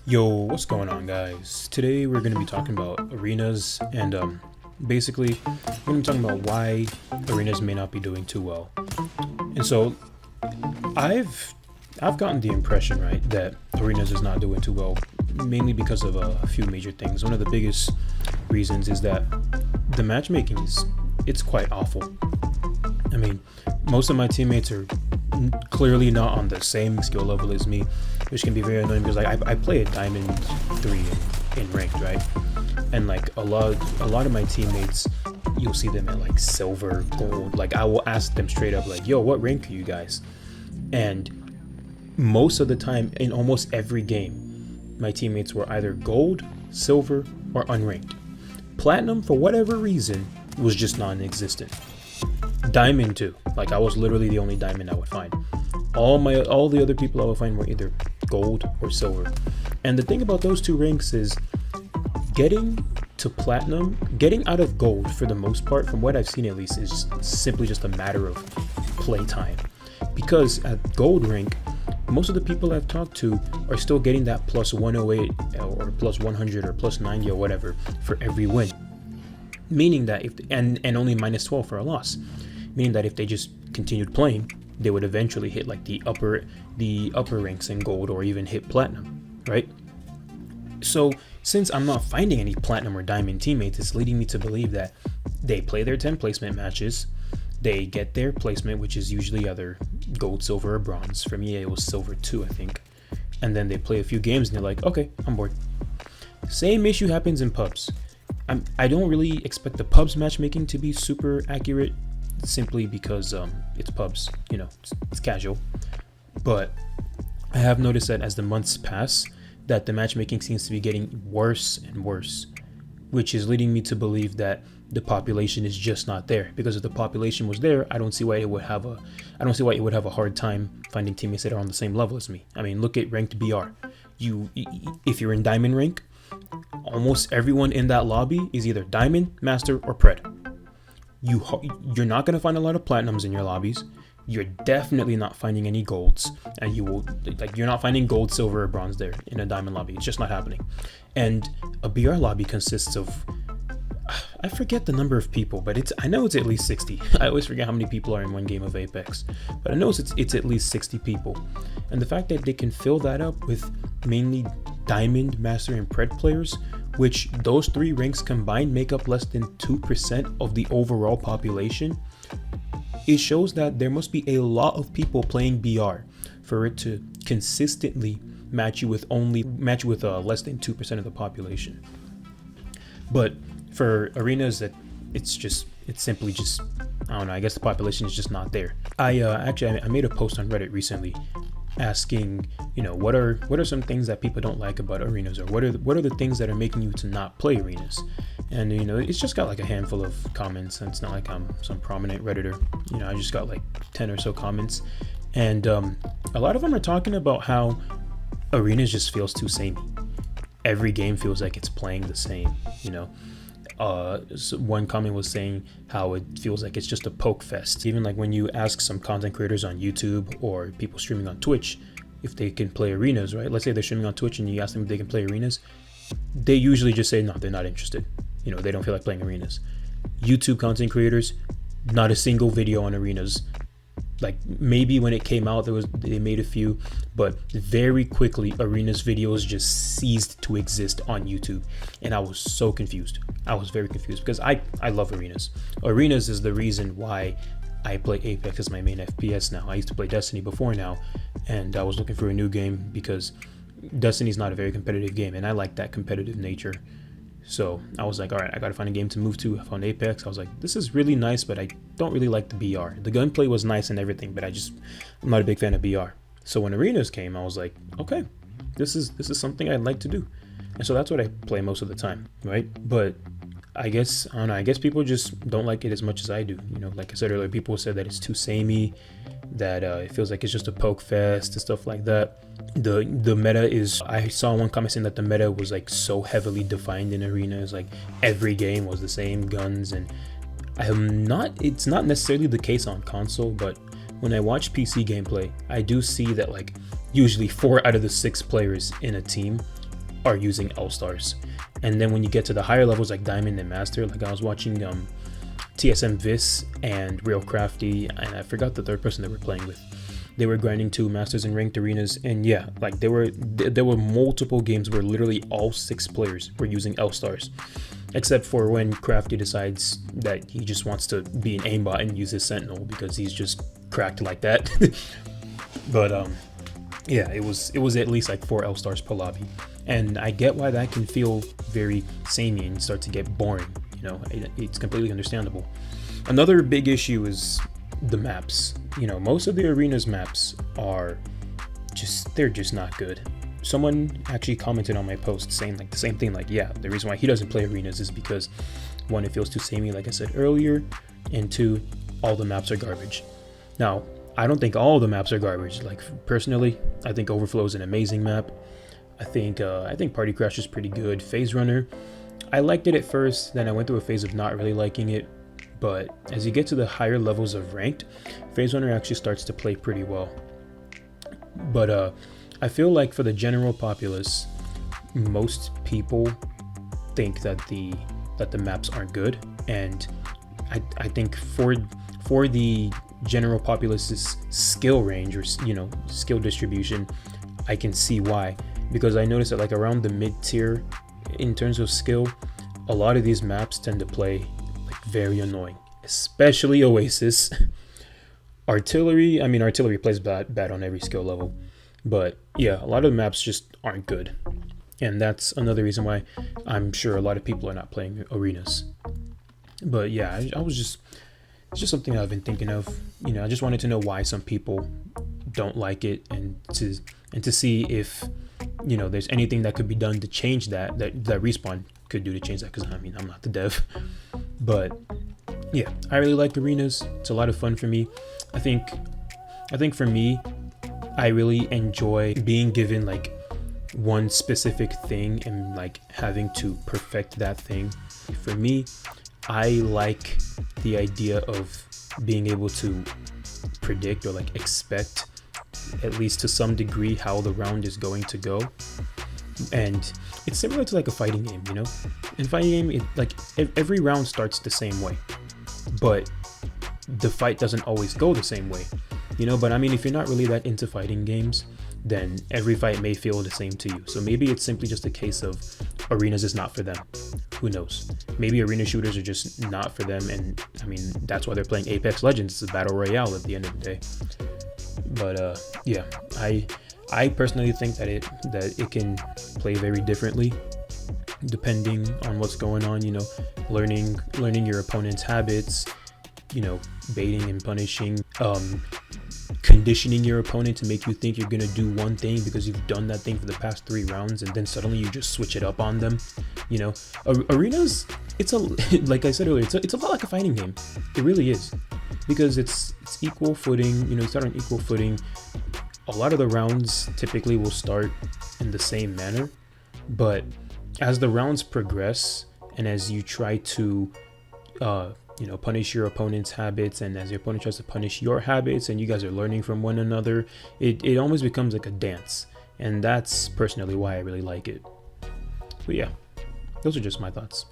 Yo, what's going on, guys? Today we're going to be talking about arenas and basically we're going to be talking about why arenas may not be doing too well. And so I've gotten the impression, right, that arenas is not doing too well mainly because of a few major things. One of the biggest reasons is that the matchmaking it's quite awful. I mean, most of my teammates are clearly not on the same skill level as me, which can be very annoying because I play a diamond 3 in ranked, right? And like a lot of my teammates, you'll see them at like silver, gold. Like I will ask them straight up like, yo, what rank are you guys? And most of the time in almost every game, my teammates were either gold, silver, or unranked. Platinum, for whatever reason, was just non-existent. Diamond too. Like I was literally the only diamond I would find. All the other people I would find were either gold or silver. And the thing about those two ranks is getting to platinum, getting out of gold for the most part, from what I've seen at least, is simply just a matter of playtime. Because at gold rank, most of the people I've talked to are still getting that plus 108 or plus 100 or plus 90 or whatever for every win. Meaning that and only minus 12 for a loss. Meaning that if they just continued playing, they would eventually hit like the upper ranks in gold or even hit platinum, right? So since I'm not finding any platinum or diamond teammates, it's leading me to believe that they play their 10 placement matches, they get their placement, which is usually either gold, silver, or bronze. For me, it was silver 2, I think. And then they play a few games and they're like, okay, I'm bored. Same issue happens in pubs. I don't really expect the pubs matchmaking to be super accurate, simply because it's pubs, you know, it's casual. But I have noticed that as the months pass, that the matchmaking seems to be getting worse and worse, which is leading me to believe that the population is just not there. Because if the population was there, I don't see why it would have a hard time finding teammates that are on the same level as me. I mean, look at ranked BR. If you're in diamond rank, almost everyone in that lobby is either diamond, master, or pred. You're not going to find a lot of platinums in your lobbies. You're definitely not finding any golds, and you're not finding gold, silver, or bronze there in a diamond lobby. It's just not happening. And a BR lobby consists of, I forget the number of people, but I know it's at least 60. I always forget how many people are in one game of Apex, but I know it's at least 60 people. And the fact that they can fill that up with mainly diamond, master, and pred players, which those three ranks combined make up less than 2% of the overall population, it shows that there must be a lot of people playing BR for it to consistently match you with less than 2% of the population. But for arenas, that it's simply just, I don't know, I guess the population is just not there. I made a post on Reddit recently asking, you know, what are some things that people don't like about arenas, or what are the things that are making you to not play arenas? And you know, it's just got like a handful of comments, and it's not like I'm some prominent Redditor. You know, I just got like 10 or so comments, and a lot of them are talking about how arenas just feels too samey. Every game feels like it's playing the same, you know. So one comment was saying how it feels like it's just a poke fest. Even like when you ask some content creators on YouTube or people streaming on Twitch if they can play arenas, right? Let's say they're streaming on Twitch and you ask them if they can play arenas, they usually just say no, they're not interested. You know, they don't feel like playing arenas. YouTube content creators, not a single video on arenas. Like maybe when it came out, they made a few, but very quickly arenas videos just ceased to exist on YouTube, and I was so confused. I was very confused because I love arenas. Arenas is the reason why I play Apex as my main FPS now. I used to play Destiny before now, and I was looking for a new game because Destiny's not a very competitive game, and I like that competitive nature. So I was like, all right, I gotta find a game to move to. I found Apex. I was like, this is really nice, but I don't really like the BR. The gunplay was nice and everything, but I'm not a big fan of BR. So when arenas came, I was like, okay, this is something I'd like to do. And so that's what I play most of the time, right? But I guess people just don't like it as much as I do. You know, like I said earlier, people said that it's too samey, that it feels like it's just a poke fest and stuff like that. The meta is, I saw one comment saying that the meta was like so heavily defined in arenas, like every game was the same guns, and it's not necessarily the case on console, but when I watch PC gameplay, I do see that like usually 4 out of the 6 players in a team are using L stars. And then when you get to the higher levels like Diamond and Master, like I was watching TSM Vis and Real Crafty, and I forgot the third person they were playing with. They were grinding 2 Masters and ranked arenas, and yeah, like there were multiple games where literally all 6 players were using L stars, except for when Crafty decides that he just wants to be an aimbot and use his Sentinel because he's just cracked like that. But yeah, it was at least like 4 L stars per lobby, and I get why that can feel very samey and start to get boring. You know, it's completely understandable. Another big issue is the maps. You know, most of the arenas maps are they're just not good. Someone actually commented on my post saying like the same thing, like, yeah, the reason why he doesn't play arenas is because 1, it feels too samey, like I said earlier, and 2, all the maps are garbage. Now, I don't think all the maps are garbage. Like, personally, I think Overflow is an amazing map. I think Party Crash is pretty good. Phase Runner, I liked it at first, then I went through a phase of not really liking it. But as you get to the higher levels of ranked, Phase Runner actually starts to play pretty well. But I feel like for the general populace, most people think that the maps aren't good, and I think for the general populace's skill range, or skill distribution, I can see why. Because I noticed that like around the mid tier in terms of skill, a lot of these maps tend to play very annoying, especially Oasis. Artillery plays bad on every skill level, but yeah, a lot of the maps just aren't good, and that's another reason why I'm sure a lot of people are not playing arenas. But yeah, it's just something I've been thinking of. You know, I just wanted to know why some people don't like it, and to see if there's anything that could be done to change that Respawn could do to change that, because I'm not the dev. But yeah, I really like arenas. It's a lot of fun for me. I think for me, I really enjoy being given like one specific thing and like having to perfect that thing. For me, I like the idea of being able to predict or like expect, at least to some degree, how the round is going to go. And it's similar to like a fighting game, you know? In fighting game, every round starts the same way, but the fight doesn't always go the same way, But if you're not really that into fighting games, then every fight may feel the same to you. So maybe it's simply just a case of arenas is not for them. Who knows? Maybe arena shooters are just not for them, and that's why they're playing Apex Legends. It's a battle royale at the end of the day. But yeah, I personally think that it can play very differently depending on what's going on. Learning your opponent's habits, baiting and punishing, conditioning your opponent to make you think you're gonna do one thing because you've done that thing for the past 3 rounds, and then suddenly you just switch it up on them. Arenas, it's like I said earlier, it's a lot like a fighting game. It really is, because it's equal footing. You start on equal footing. A lot of the rounds typically will start in the same manner, but as the rounds progress and as you try to punish your opponent's habits, and as your opponent tries to punish your habits, and you guys are learning from one another, it almost becomes like a dance. And that's personally why I really like it. But yeah, those are just my thoughts.